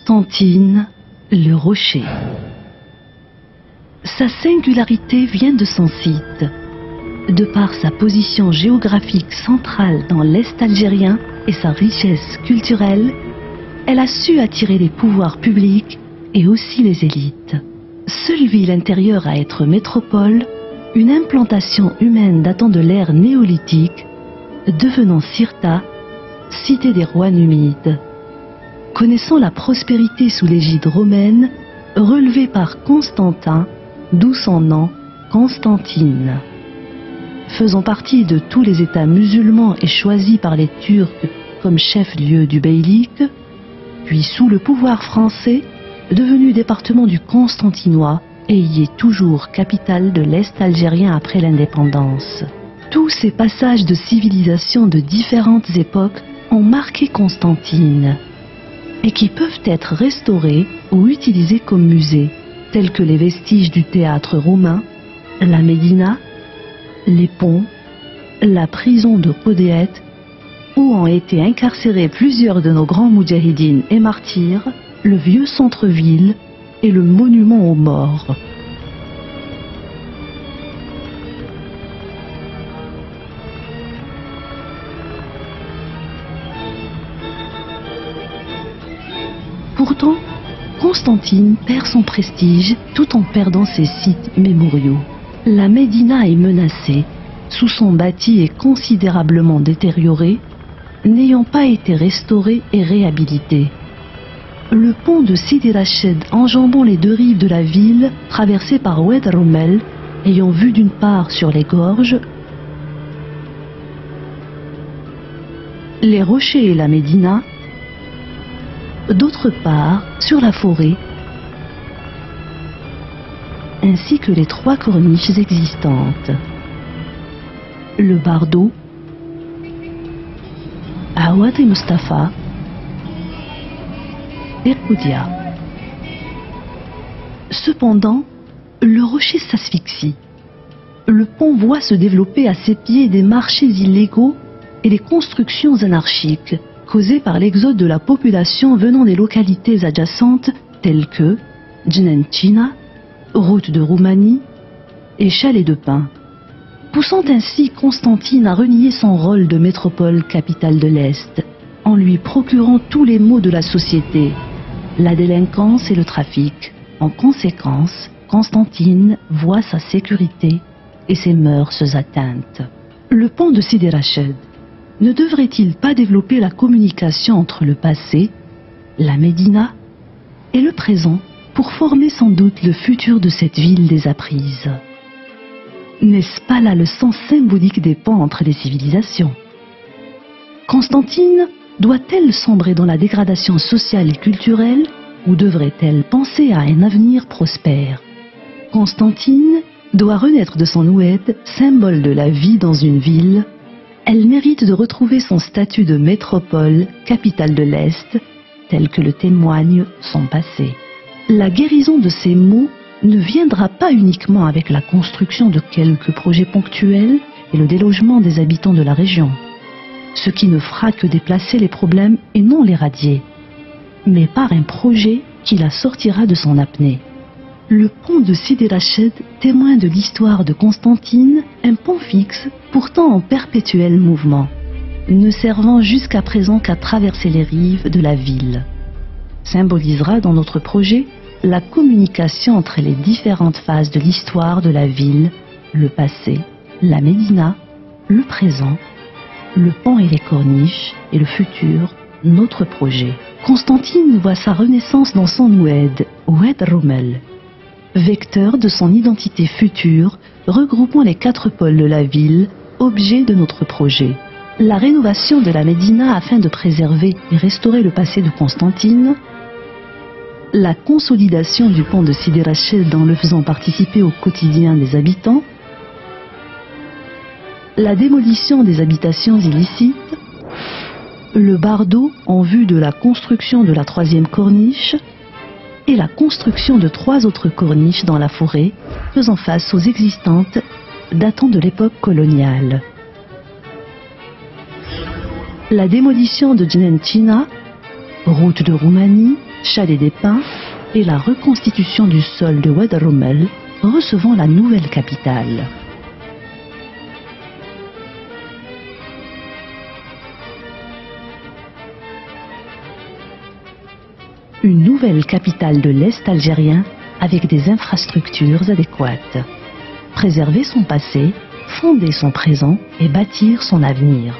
Constantine, le rocher. Sa singularité vient de son site. De par sa position géographique centrale dans l'Est algérien et sa richesse culturelle, elle a su attirer les pouvoirs publics et aussi les élites. Seule ville intérieure à être métropole, une implantation humaine datant de l'ère néolithique, devenant Cirta, cité des rois numides. Connaissant la prospérité sous l'égide romaine, relevée par Constantin, d'où son nom, Constantine. Faisant partie de tous les États musulmans et choisis par les Turcs comme chef-lieu du beylik, puis sous le pouvoir français, devenu département du Constantinois et y est toujours capitale de l'Est algérien après l'indépendance. Tous ces passages de civilisation de différentes époques ont marqué Constantine et qui peuvent être restaurés ou utilisés comme musée, tels que les vestiges du théâtre romain, la Médina, les ponts, la prison de Qodéet, où ont été incarcérés plusieurs de nos grands moudjahidines et martyrs, le vieux centre-ville et le monument aux morts. Pourtant, Constantine perd son prestige tout en perdant ses sites mémoriaux. La Médina est menacée, sous son bâti est considérablement détérioré, n'ayant pas été restauré et réhabilité. Le pont de Sidi Rached enjambant les deux rives de la ville, traversé par Oued Rommel, ayant vue d'une part sur les gorges, les rochers et la Médina, d'autre part sur la forêt, ainsi que les trois corniches existantes. Le Bardo, Awad et Mustapha et Koudia. Cependant, le rocher s'asphyxie. Le pont voit se développer à ses pieds des marchés illégaux et des constructions anarchiques, causées par l'exode de la population venant des localités adjacentes telles que Djenenchina, route de Roumanie et chalet de pin, poussant ainsi Constantine à renier son rôle de métropole capitale de l'Est, en lui procurant tous les maux de la société, la délinquance et le trafic. En conséquence, Constantine voit sa sécurité et ses mœurs atteintes. Le pont de Sidi Rached ne devrait-il pas développer la communication entre le passé, la Médina et le présent pour former sans doute le futur de cette ville désapprise? N'est-ce pas là le sens symbolique des ponts entre les civilisations? Constantine doit-elle sombrer dans la dégradation sociale et culturelle ou devrait-elle penser à un avenir prospère? Constantine doit renaître de son oued, symbole de la vie dans une ville. Elle mérite de retrouver son statut de métropole, capitale de l'Est, tel que le témoigne son passé. La guérison de ces maux ne viendra pas uniquement avec la construction de quelques projets ponctuels et le délogement des habitants de la région, ce qui ne fera que déplacer les problèmes et non les radier, mais par un projet qui la sortira de son apnée. Le pont de Sidi Rached témoin de l'histoire de Constantine, un pont fixe, pourtant en perpétuel mouvement, ne servant jusqu'à présent qu'à traverser les rives de la ville. Symbolisera dans notre projet la communication entre les différentes phases de l'histoire de la ville, le passé, la Médina, le présent, le pont et les corniches, et le futur, notre projet. Constantine voit sa renaissance dans son oued, Oued Rommel, vecteur de son identité future, regroupant les quatre pôles de la ville, objet de notre projet. La rénovation de la Médina afin de préserver et restaurer le passé de Constantine, la consolidation du pont de Sidi Rached en le faisant participer au quotidien des habitants, la démolition des habitations illicites, le bardeau en vue de la construction de la troisième corniche et la construction de 3 autres corniches dans la forêt faisant face aux existantes datant de l'époque coloniale. La démolition de Djenenchina, route de Roumanie, Chalet des Pins et la reconstitution du sol de Wad Rumel, recevant la nouvelle capitale. Une nouvelle capitale de l'Est algérien avec des infrastructures adéquates. Préserver son passé, fonder son présent et bâtir son avenir.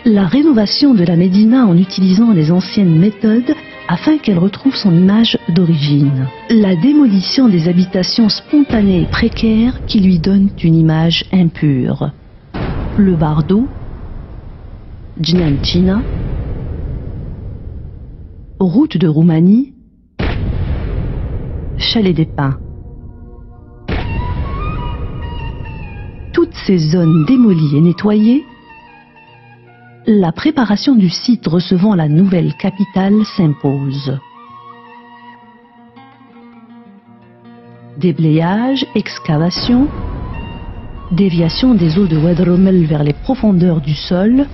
La rénovation de la Médina en utilisant les anciennes méthodes afin qu'elle retrouve son image d'origine. La démolition des habitations spontanées et précaires qui lui donnent une image impure. Le Bardo, Djnantina, route de Roumanie, Chalet des Pins. Toutes ces zones démolies et nettoyées, la préparation du site recevant la nouvelle capitale s'impose. Déblayage, excavation, déviation des eaux de Wad Rumel vers les profondeurs du sol,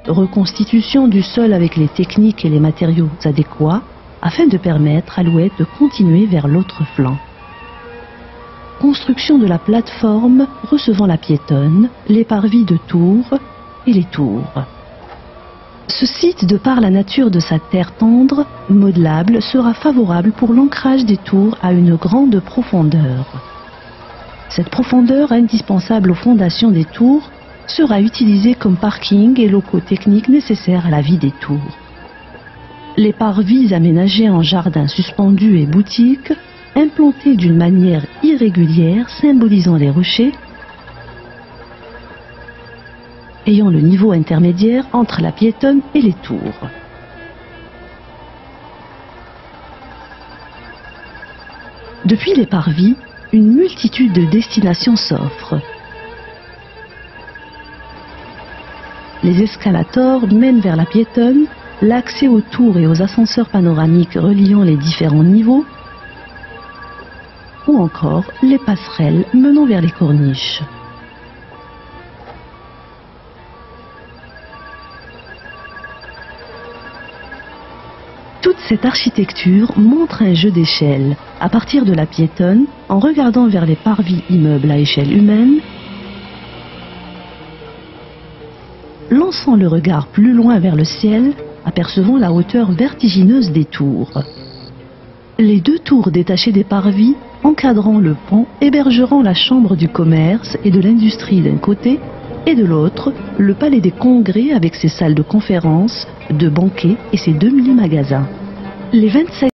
reconstitution du sol avec les techniques et les matériaux adéquats afin de permettre à l'Oued de continuer vers l'autre flanc. Construction de la plateforme recevant la piétonne, les parvis de Tours et les tours. Ce site, de par la nature de sa terre tendre, modelable, sera favorable pour l'ancrage des tours à une grande profondeur. Cette profondeur, indispensable aux fondations des tours, sera utilisée comme parking et locaux techniques nécessaires à la vie des tours. Les parvis aménagés en jardins suspendus et boutiques, implantés d'une manière irrégulière, symbolisant les rochers, ayant le niveau intermédiaire entre la piétonne et les tours. Depuis les parvis, une multitude de destinations s'offrent. Les escalators mènent vers la piétonne, l'accès aux tours et aux ascenseurs panoramiques reliant les différents niveaux, ou encore les passerelles menant vers les corniches. Toute cette architecture montre un jeu d'échelle, à partir de la piétonne, en regardant vers les parvis immeubles à échelle humaine, lançant le regard plus loin vers le ciel, apercevant la hauteur vertigineuse des tours. Les deux tours détachées des parvis, encadrant le pont, hébergeront la chambre du commerce et de l'industrie d'un côté, et de l'autre, le palais des congrès avec ses salles de conférences, de banquets et ses 2000 magasins. Les 27